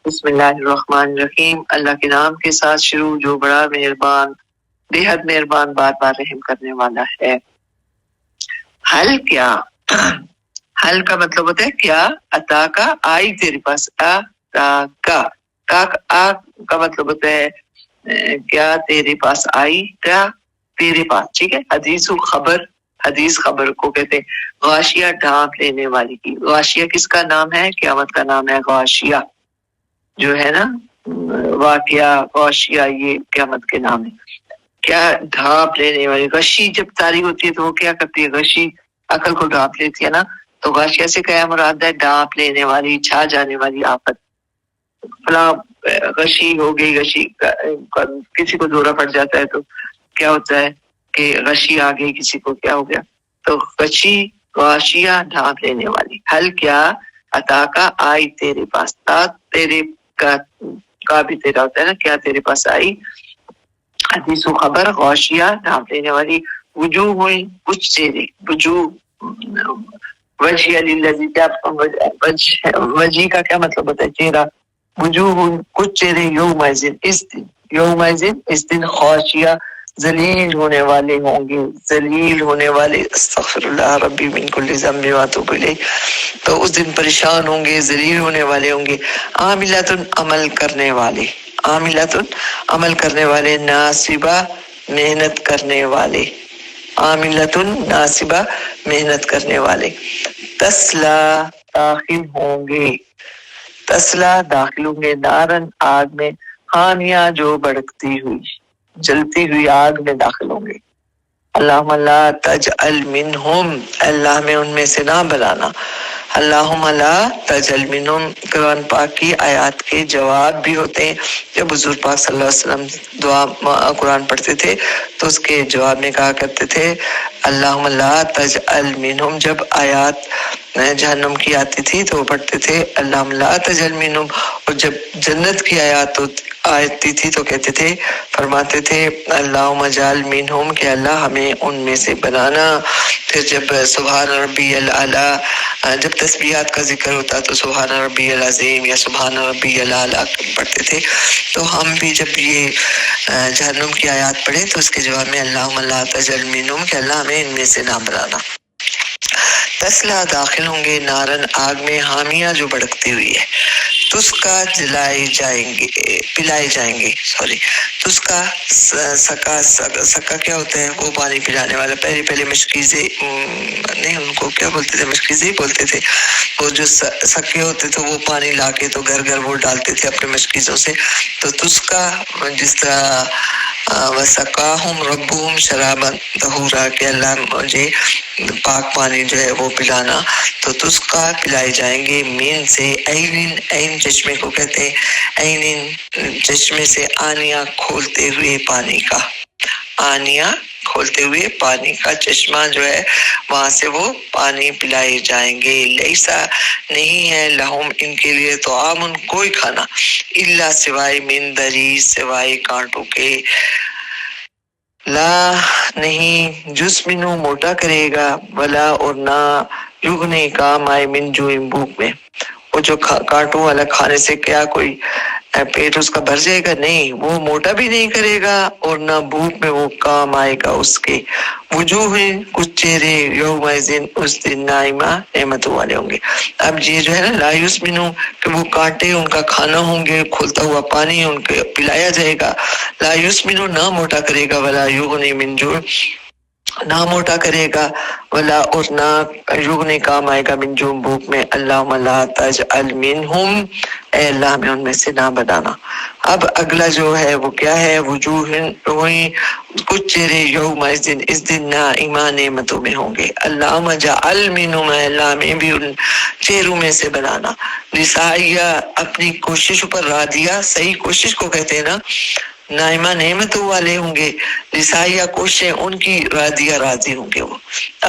بسم اللہ الرحمن الرحیم، اللہ کے نام کے ساتھ شروع جو بڑا مہربان بے حد مہربان بار بار رحم کرنے والا ہے۔ حل کیا، حل کا مطلب ہوتا ہے کیا، عطا کا آئی تیرے پاس، عطا کا کا مطلب ہوتا ہے کیا تیرے پاس آئی، کیا تیرے پاس، ٹھیک ہے۔ حدیث و خبر، حدیث خبر کو کہتے ہیں غاشیہ ڈھانپ لینے والی کی۔ غاشیہ کس کا نام ہے؟ قیامت کا نام ہے غاشیہ، جو ہے نا واقعہ غاشیہ، یہ قیامت کے نام ہے۔ کیا ڈھانپ لینے والی، غشی جب طاری ہوتی ہے تو وہ کیا کرتی ہے؟ غشی عقل کو ڈھانپ لیتی ہے نا، تو غاشیہ سے کیا مراد ہے؟ ڈھانپ لینے والی، چھا جانے والی آفت۔ فلاں غشی ہو گئی، غشی کسی کو دورہ پڑ جاتا ہے تو کیا ہوتا ہے کہ غشی آ گئی، کسی کو کیا ہو گیا، تو غشی غاشیہ ڈھانپ لینے والی۔ حل کیا، عطا کا آئی تیرے پاس، تیرے کا بھی تیرا ہوتا ہے نا، کیا تیرے پاس آئی۔ حدیث و خبر غاشیہ ڈھانپ لینے والی۔ وجوہ ہوئی کچھ چہرے، وجوہ وجہ للذی، وجہ کا کیا مطلب ہوتا ہے؟ چہرہ۔ وجوہ کچھ چہرے یومئذ، اس دن، یومئذ اس دن، خاشیہ ذلیل ہونے والے ہوں گے، ذلیل ہونے والے، استغفر اللہ ربی من کل ذنب واتوب الیہ، تو اس دن پریشان ہوں گے، ذلیل ہونے والے ہوں گے۔ عاملۃ عمل کرنے والے، عاملۃ عمل کرنے والے، ناصبہ محنت کرنے والے، عاملۃ ناصبہ محنت کرنے والے۔ تسلا داخل ہوں گے، تسلا داخل ہوں گے، نارن آگ میں، حامیہ جو بھڑکتی ہوئی، جلتی ہوئی آگ میں داخل ہوں گے۔ اللہم لا تجعل منہم، اللہ میں ان میں سے نہ بنانا۔ اللہم لا تجعل منہم، قرآن پاک کی آیات کے جواب بھی ہوتے ہیں۔ جب حضور پاک صلی اللہ علیہ وسلم دعا قرآن پڑھتے تھے تو اس کے جواب میں کہا کرتے تھے اللہم لا تجعل منہم، جب آیات جہنم کی آتی تھی تو وہ پڑھتے تھے اللہم لا تجعل منہم، اور جب جنت کی آیات آتی تھی تو کہتے تھے، فرماتے تھے اللہم اجعل منہم، کہ اللہ ہمیں ان میں سے بنانا۔ پھر جب سبحان ربی الاعلیٰ، جب تسبیحات کا ذکر ہوتا تو سبحان ربی العظیم یا سبحان ربی الاعلیٰ پڑھتے تھے۔ تو ہم بھی جب یہ جہنم کی آیات پڑھیں تو اس کے جواب میں اللہم لا تجعل منہم، کہ اللہ ہمیں ان میں سے نہ بنانا۔ تسلا داخل ہوں گے، نارن آگ میں، حامیہ جو بھڑکتی ہوئی ہے، تسکا جلائے جائیں گے، پلائے جائیں گے، تسکا سکا کیا ہوتا ہے؟ وہ پانی پلانے والا۔ پہلے مشکیزے نہیں، ان کو کیا بولتے تھے؟ مشکیزے ہی بولتے تھے۔ وہ جو سکے ہوتے تھے وہ پانی لا کے تو گھر گھر وہ ڈالتے تھے اپنے مشکیزوں سے، تو تسکا جس طرح وسقاہم ربہم شرابا طہورا، کہ اللہ مجھے پاک پانی جو ہے وہ پلانا، تو تسکا پلائے جائیں گے، مین سے، عین چشمے کو کہتے ہیں، عین چشمے سے، آنیا کھولتے ہوئے پانی کا، آنیا کھولتے ہوئے پانی کا چشمہ جو ہے وہاں سے وہ پانی پلائے جائیں گے۔ لیسا نہیں ہے، لہم ان کے لیے، طعام کوئی کھانا، الا سوائے، من دری سوائے کانٹوں کے، لا نہیں، جسمنو موٹا کرے گا، ولا اور نہ، یغنی کام آئے، من جو بھوک میں، وہ جو کانٹوں والا کھانے سے کیا کوئی پیٹ اس کا بھر جائے گا؟ نہیں، وہ موٹا بھی نہیں کرے گا اور نہ بھوک میں وہ کام آئے گا اس کے۔ وجوہ کچھ چہرے، یومئذ اس دن، نائمہ نعمتوں والے ہوں گے۔ اب یہ جو ہے نا لا یسمنو، کہ وہ کانٹے ان کا کھانا ہوں گے، کھولتا ہوا پانی ان کو پلایا جائے گا، لا یسمنو نہ موٹا کرے گا، ولا یغنی من جوع نہ موٹا کرے گا، ولا اور نہ یغنی کام آئے گا، من جوع بھوک میں۔ اللہم لا تجعل منہم، اے اللہ ہمیں ان میں سے نہ بنانا۔ اب اگلا جو ہے وہ کیا ہے؟ وجوہ ہوئی کچھ چہرے، یومئذ اس دن، نائمہ نعمتوں میں ہوں گے۔ اللہم اجعل منہم، اے اللہ ہمیں بھی ان چہروں میں سے بنانا۔ لسعیہ اپنی کوششوں پر، راضیہ صحیح کوشش کو کہتے ہیں نا، نائمہ نعمتوں والے ہوں گے، لسعیہ کوششیں ان کی، راضیہ راضی ہوں گے، وہ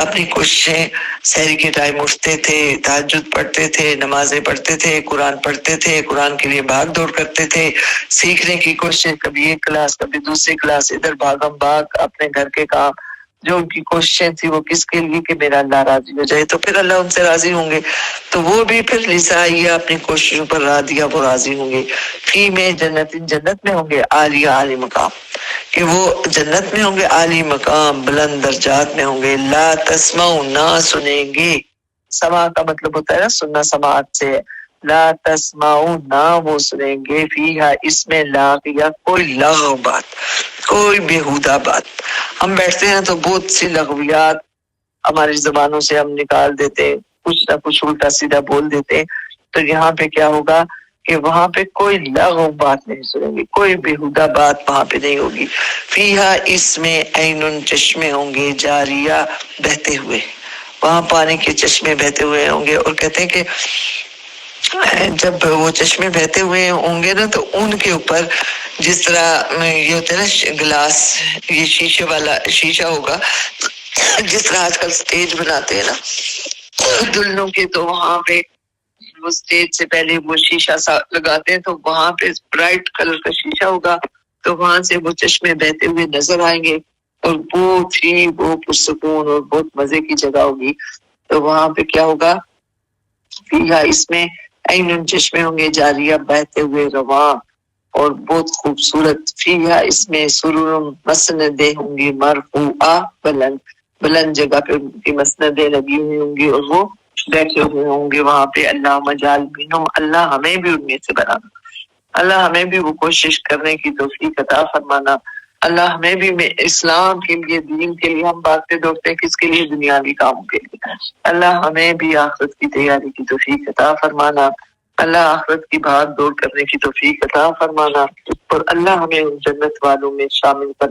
اپنی کوششیں، سحری کے ٹائم اٹھتے تھے، تہجد پڑھتے تھے، نمازیں پڑھتے تھے، قرآن پڑھتے تھے، قرآن کے لیے بھاگ دوڑ کرتے تھے، سیکھنے کی کوشش، کبھی ایک کلاس کبھی دوسری کلاس، ادھر بھاگم بھاگ، اپنے گھر کے کام، جو ان کی کوششیں تھی وہ کس کے لیے کہ میرا اللہ راضی ہو جائے، تو پھر اللہ ان سے راضی ہوں گے، تو وہ بھی پھر لسائیہ اپنی کوششوں پر راضیہ وہ راضی ہوں گے۔ فی میں جنت میں ہوں گے، عالیہ عالی مقام، کہ وہ جنت میں ہوں گے، عالی مقام بلند درجات میں ہوں گے۔ لا تسمعوا، نہ سنیں گے، سماع کا مطلب ہوتا ہے نا سننا، سماعت سے۔ لا تسمعوا، نہ وہ سنیں گے، فیہا اس میں لاغیہ، کوئی لغو بات، کوئی بیہودہ بات۔ ہم بیٹھتے ہیں تو بہت سی لغویات ہماری زبانوں سے ہم نکال دیتے ہیں، کچھ نہ کچھ الٹا سیدھا بول دیتے ہیں، تو یہاں پہ کیا ہوگا کہ وہاں پہ کوئی لغو بات نہیں سنیں گے، کوئی بیہودہ بات وہاں پہ نہیں ہوگی۔ فیہا اس میں عین، چشمے ہوں گے، جاریہ، بہتے ہوئے، وہاں پانی کے چشمے بہتے ہوئے ہوں گے۔ اور کہتے ہیں کہ جب وہ چشمے بہتے ہوئے ہوں گے نا تو ان کے اوپر جس طرح یہ ہوتا ہے نا گلاس، یہ شیشے والا شیشہ ہوگا، جس طرح آج کل سٹیج بناتے ہیں نا دلہنوں کے، تو وہاں پہ وہ سٹیج سے پہلے وہ شیشہ سا لگاتے ہیں، تو وہاں پہ برائٹ کلر کا شیشہ ہوگا، تو وہاں سے وہ چشمے بہتے ہوئے نظر آئیں گے، اور بہت ہی وہ پرسکون اور بہت مزے کی جگہ ہوگی۔ تو وہاں پہ کیا ہوگا، فیہا اس میں عین، چشمے ہوں گے، جاریہ، بہتے ہوئے، رواں اور بہت خوبصورت۔ فیہا اس میں سرور، مسندیں ہوں گی، مرفوعہ، بلند بلند جگہ پہ ان کی مسندیں لگی ہوئی ہوں گی، اور وہ بیٹھے ہوئے ہوں گے وہاں پہ۔ اللہم اجعل منہم، اللہ ہمیں بھی ان میں سے بنانا، اللہ ہمیں بھی وہ کوشش کرنے کی توفیق عطا فرمانا، اللہ ہمیں بھی اسلام کے لیے، دین کے لیے ہم بھاگتے دوڑتے کس کے لیے، دنیاوی کاموں کے لیے، اللہ ہمیں بھی آخرت کی تیاری کی توفیق عطا فرمانا، اللہ آخرت کی بھاگ دوڑ کرنے کی توفیق عطا فرمانا، اور اللہ ہمیں ان جنت والوں میں شامل کرنا۔